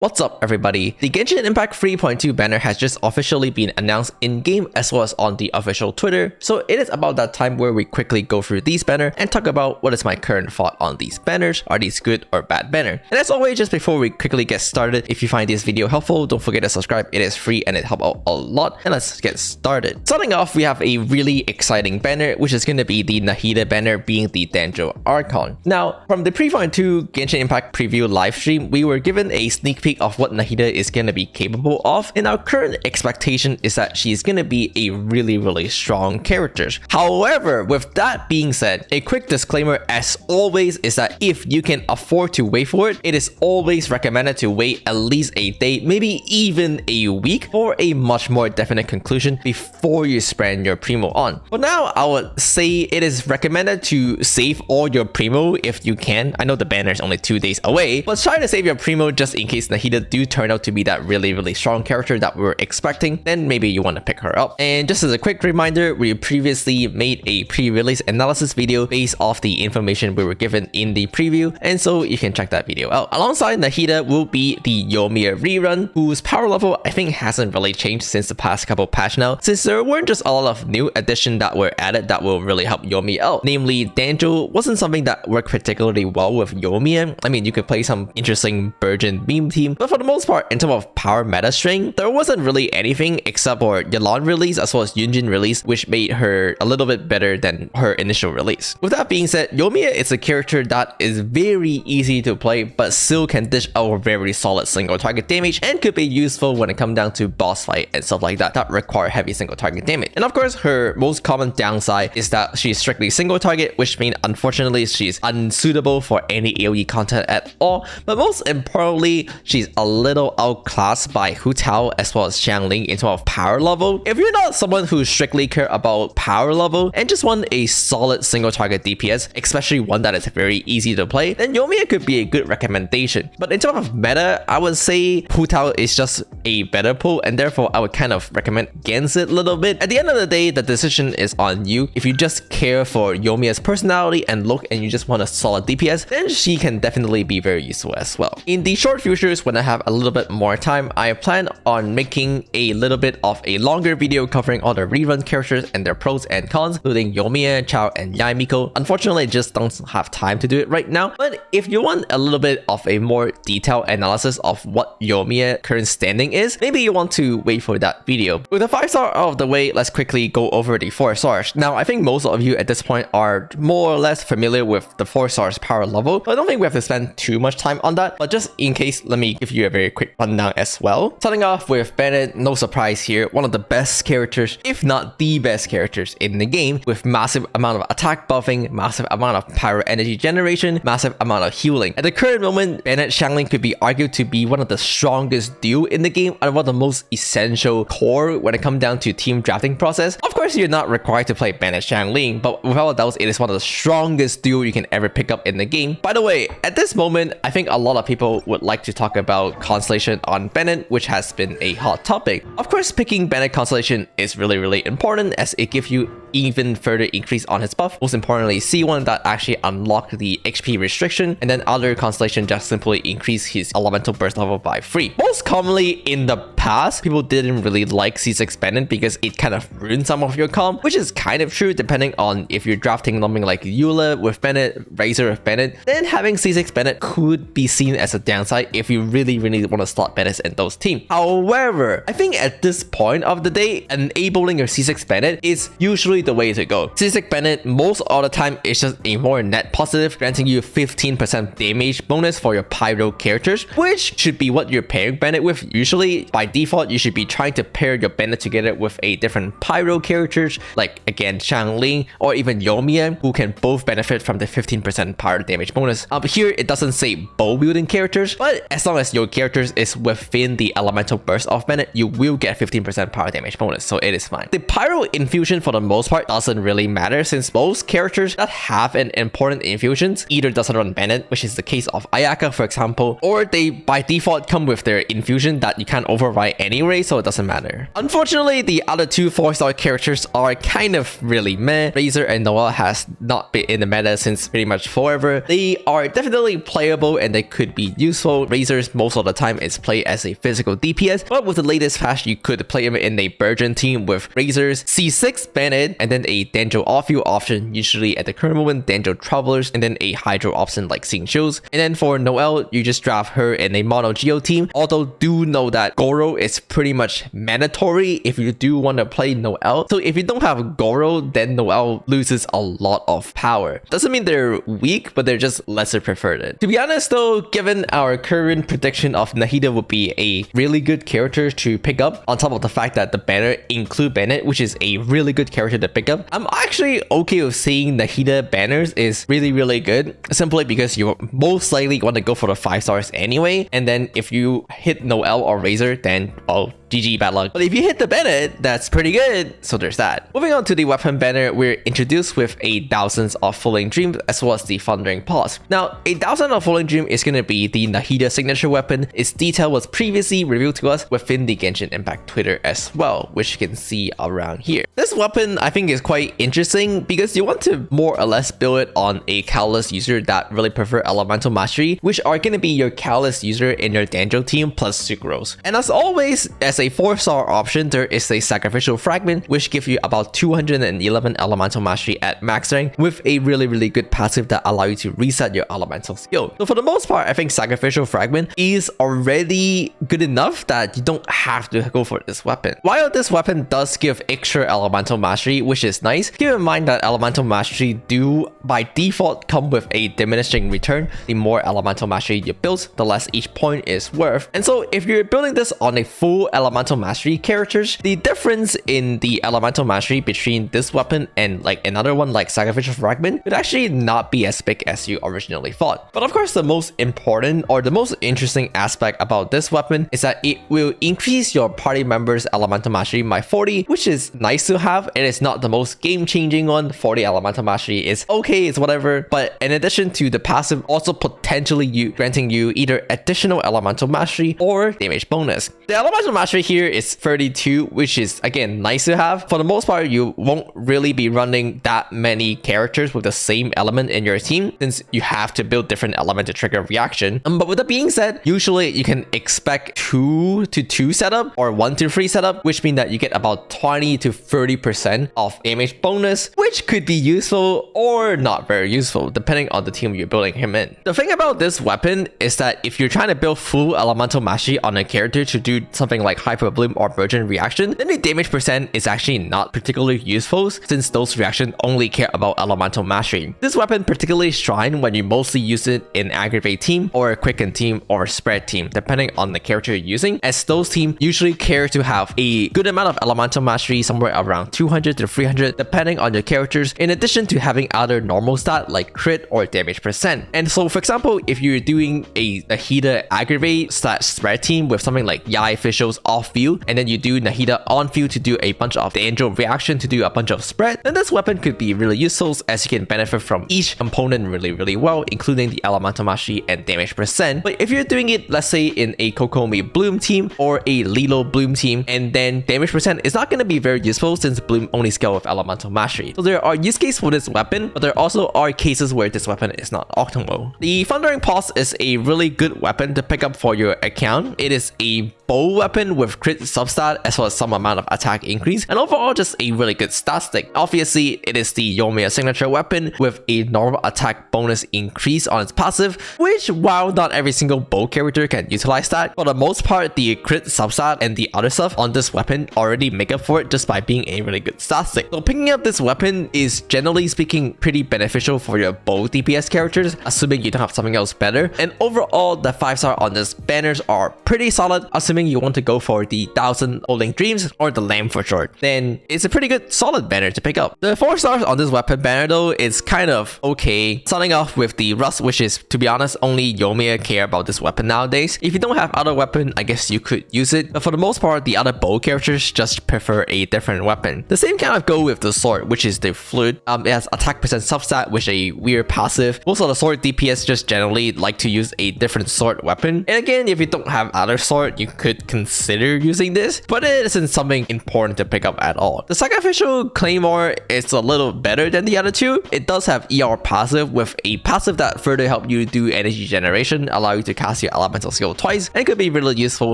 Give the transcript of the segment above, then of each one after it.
What's up everybody? The Genshin Impact 3.2 banner has just officially been announced in-game as well as on the official Twitter, so it is about that time where we quickly go through these banners and talk about what is my current thought on these banners. Are these good or bad banner? And as always, just before we quickly get started, if you find this video helpful, don't forget to subscribe. It is free and it helps out a lot, and let's get started. Starting off, we have a really exciting banner, which is going to be the Nahida banner, being the Danjo Archon. Now, from the 3.2 Genshin Impact preview livestream, we were given a sneak peek of what Nahida is going to be capable of, and our current expectation is that she's going to be a really strong character. However, with that being said, a quick disclaimer as always is that if you can afford to wait for it, it is always recommended to wait at least a day, maybe even a week, for a much more definite conclusion before you spend your Primo on. But now I would say it is recommended to save all your Primo if you can. I know the banner is only 2 days away, but try to save your Primo just in case Nahida do turn out to be that really strong character that we were expecting. Then maybe you want to pick her up. And just as a quick reminder, we previously made a pre-release analysis video based off the information we were given in the preview, and so you can check that video out. Alongside Nahida will be the Yoimiya rerun, whose power level I think hasn't really changed since the past couple patch now, since there weren't just a lot of new additions that were added that will really help Yoimiya out. Namely, Danjo wasn't something that worked particularly well with Yoimiya. I mean, you could play some interesting Virgin meme team, but for the most part, in terms of power meta string, there wasn't really anything except for Yelan release as well as Yunjin release, which made her a little bit better than her initial release. With that being said, Yoimiya is a character that is very easy to play, but still can dish out very solid single target damage and could be useful when it comes down to boss fight and stuff like that that require heavy single target damage. And of course, her most common downside is that she's strictly single target, which means unfortunately she's unsuitable for any AoE content at all. But most importantly, she's a little outclassed by Hu Tao as well as Xiangling in terms of power level. If you're not someone who strictly care about power level and just want a solid single target DPS, especially one that is very easy to play, then Yoimiya could be a good recommendation. But in terms of meta, I would say Hu Tao is just a better pull, and therefore I would kind of recommend against it a little bit. At the end of the day, the decision is on you. If you just care for Yoimiya's personality and look and you just want a solid DPS, then she can definitely be very useful as well. In the short futures, when I have a little bit more time, I plan on making a little bit of a longer video covering all the rerun characters and their pros and cons, including Yoimiya, Chao, and Yaimiko. Unfortunately, I just don't have time to do it right now, but if you want a little bit of a more detailed analysis of what Yoimiya current standing is, maybe you want to wait for that video. With the 5-star out of the way, let's quickly go over the 4 stars. Now, I think most of you at this point are more or less familiar with the 4 stars power level, so I don't think we have to spend too much time on that, but just in case, let me give you a very quick rundown as well. Starting off with Bennett, no surprise here, one of the best characters, if not the best characters in the game, with massive amount of attack buffing, massive amount of pyro energy generation, massive amount of healing. At the current moment, Bennett Xiangling could be argued to be one of the strongest duo in the game and one of the most essential core when it comes down to team drafting process. Of course, you're not required to play Bennett Xiangling, but without a doubt, it is one of the strongest duo you can ever pick up in the game. By the way, at this moment, I think a lot of people would like to talk about Constellation on Bennett, which has been a hot topic. Of course, picking Bennett Constellation is really important as it gives you even further increase on his buff. Most importantly, C1 that actually unlocked the HP restriction, and then other Constellation just simply increase his elemental burst level by 3. Most commonly in the past, people didn't really like C6 Bennett because it kind of ruined some of your comp, which is kind of true depending on if you're drafting something like Eula with Bennett, Razor with Bennett, then having C6 Bennett could be seen as a downside if you really want to slot Bennett in those teams. However, I think at this point of the day, enabling your C6 Bennett is usually the way to go. C6 Bennett most of the time is just a more net positive, granting you 15% damage bonus for your pyro characters, which should be what you're pairing Bennett with. Usually, by default, you should be trying to pair your Bennett together with a different pyro characters, like again Xiangling or even Yoimiya, who can both benefit from the 15% pyro damage bonus. Here it doesn't say bow wielding characters, but as long as your characters is within the elemental burst of Bennett, you will get 15% power damage bonus, so it is fine. The pyro infusion for the most most part doesn't really matter, since most characters that have an important infusions either doesn't run Bennett, which is the case of Ayaka for example, or they by default come with their infusion that you can't override anyway, so it doesn't matter. Unfortunately, the other two 4-star characters are kind of really meh. Razor and Noelle has not been in the meta since pretty much forever. They are definitely playable and they could be useful. Razor's most of the time is played as a physical DPS, but with the latest patch you could play him in a Burgeon team with Razor's C6 Bennett and then a Danjo off-field option, usually at the current moment Danjo Travelers, and then a Hydro option like Xing Shields. And then for Noelle, you just draft her in a mono Geo team, although do know that Goro is pretty much mandatory if you do want to play Noelle. So if you don't have Goro, then Noelle loses a lot of power. Doesn't mean they're weak, but they're just lesser preferred. To be honest though, given our current prediction of Nahida would be a really good character to pick up, on top of the fact that the banner include Bennett, which is a really good character to pick up, I'm actually okay with seeing Nahida banners is really good, simply because you most likely want to go for the 5 stars anyway, and then if you hit Noelle or Razor, then well, GG, bad luck. But if you hit the Bennett, that's pretty good, so there's that. Moving on to the weapon banner, we're introduced with a Thousands of Falling Dreams as well as the Thundering Pause. Now, a Thousand of Falling Dream is going to be the Nahida signature weapon. Its detail was previously revealed to us within the Genshin Impact Twitter as well, which you can see around here. This weapon I think is quite interesting because you want to more or less build it on a Catalyst user that really prefer Elemental Mastery, which are going to be your Catalyst user in your Danjo team plus Sucrose. And as always, as a 4-star option, there is a Sacrificial Fragment, which gives you about 211 Elemental Mastery at max rank with a really good passive that allow you to reset your Elemental skill. So for the most part, I think Sacrificial Fragment is already good enough that you don't have to go for this weapon. While this weapon does give extra Elemental Mastery, which is nice, keep in mind that Elemental Mastery do by default come with a diminishing return. The more Elemental Mastery you build, the less each point is worth. And so if you're building this on a full Elemental Mastery characters, the difference in the Elemental Mastery between this weapon and like another one like Sacrificial Fragment would actually not be as big as you originally thought. But of course, the most important or the most interesting aspect about this weapon is that it will increase your party members' Elemental Mastery by 40, which is nice to have. It is not the most game-changing one. 40 Elemental Mastery is okay, it's whatever. But in addition to the passive, also potentially granting you either additional Elemental Mastery or damage bonus. The Elemental Mastery here is 32, which is again nice to have. For the most part, you won't really be running that many characters with the same element in your team, since you have to build different element to trigger reaction. But with that being said, usually you can expect 2 to 2 setup or 1 to 3 setup, which means that you get about 20 to 30% of damage bonus, which could be useful or not very useful depending on the team you're building him in. The thing about this weapon is that if you're trying to build full Elemental Mastery on a character to do something like Hyper Bloom or Virgin Reaction, then the damage percent is actually not particularly useful, since those reactions only care about Elemental Mastery. This weapon particularly shine when you mostly use it in Aggravate team or Quicken team or Spread team, depending on the character you're using, as those teams usually care to have a good amount of Elemental Mastery, somewhere around 200 to 300 depending on your characters, in addition to having other normal stat like crit or damage percent. And so for example, if you're doing a Nahida Aggravate / Spread team with something like Yai officials off field, and then you do Nahida on field to do a bunch of Danjo reaction to do a bunch of spread, then this weapon could be really useful, as you can benefit from each component really well, including the Elemental Mastery and damage percent. But if you're doing it, let's say in a Kokomi Bloom team or a Lilo Bloom team, and then damage percent is not going to be very useful since Bloom only scale with Elemental Mastery. So there are use cases for this weapon, but there also are cases where this weapon is not optimal. The Thundering Pause is a really good weapon to pick up for your account. It is a bow weapon with crit substat as well as some amount of attack increase, and overall just a really good stat stick. Obviously, it is the Yoimiya signature weapon with a normal attack bonus increase on its passive, which while not every single bow character can utilize that, for the most part, the crit substat and the other stuff on this weapon already make up for it just by being a really good stat stick. So picking up this weapon is generally speaking pretty beneficial for your bow DPS characters, assuming you don't have something else better. And overall, the 5-star on this banners are pretty solid, assuming you want to go for for the 1000 Holding Dreams, or the Lamb for short, then it's a pretty good solid banner to pick up. The 4 stars on this weapon banner though is kind of okay. Starting off with the Rust, which is, to be honest, only Yomiya care about this weapon nowadays. If you don't have other weapon, I guess you could use it, but for the most part, the other bow characters just prefer a different weapon. The same kind of go with the sword, which is the Flute. It has attack percent substat, which is a weird passive. Most of the sword DPS just generally like to use a different sword weapon. And again, if you don't have other sword, you could consider using this, but it isn't something important to pick up at all. The Sacrificial Claymore is a little better than the other two. It does have ER passive with a passive that further help you do energy generation, allow you to cast your elemental skill twice, and could be really useful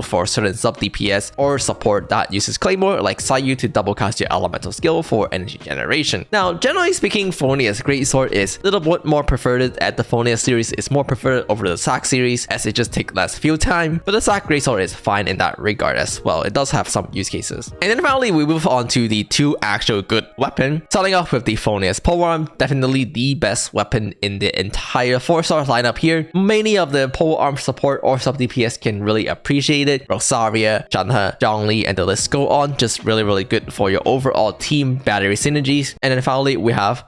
for certain sub DPS or support that uses Claymore, like Sayu, to double cast your elemental skill for energy generation. Now, generally speaking, Phonia's Greatsword is a little bit more preferred at the Phonia series. It's more preferred over the Sack series as it just takes less field time, but the Sack Greatsword is fine in that regard as well. It does have some use cases. And then finally, we move on to the 2 actual good weapon. Starting off with the Phonia's Polearm, definitely the best weapon in the entire 4-star lineup here. Many of the Polearm support or sub DPS can really appreciate it. Rosaria, Shanhe, Zhongli, and the list go on. Just really good for your overall team battery synergies. And then finally, we have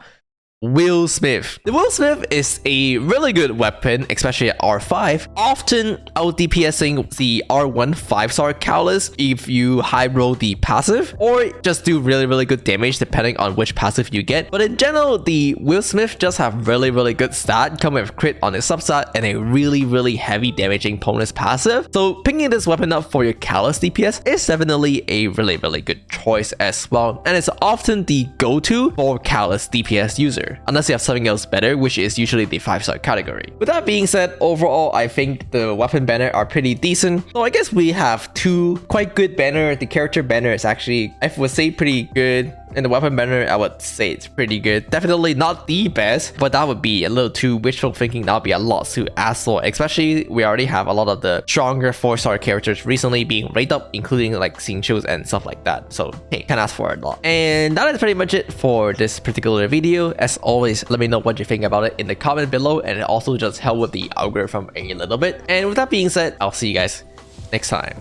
Will Smith. The Will Smith is a really good weapon, especially at R5, often out DPSing the R1 5-star Cowlus if you high roll the passive, or just do really good damage depending on which passive you get. But in general, the Will Smith just have really good stat, come with crit on his substat and a really heavy damaging opponent's passive. So picking this weapon up for your Cowlus DPS is definitely a really good choice as well, and it's often the go-to for Cowlus DPS user, unless you have something else better, which is usually the 5-star category. With that being said, overall, I think the weapon banner are pretty decent. So I guess we have 2 quite good banner. The character banner is actually, I would say, pretty good. And the weapon banner, I would say it's pretty good. Definitely not the best, but that would be a little too wishful thinking. That would be a lot to ask for, especially we already have a lot of the stronger 4-star characters recently being rated up, including like Xingqius and stuff like that. So hey, can't ask for a lot. And that is pretty much it for this particular video. As always, let me know what you think about it in the comment below, and it also just help with the algorithm a little bit. And with that being said, I'll see you guys next time.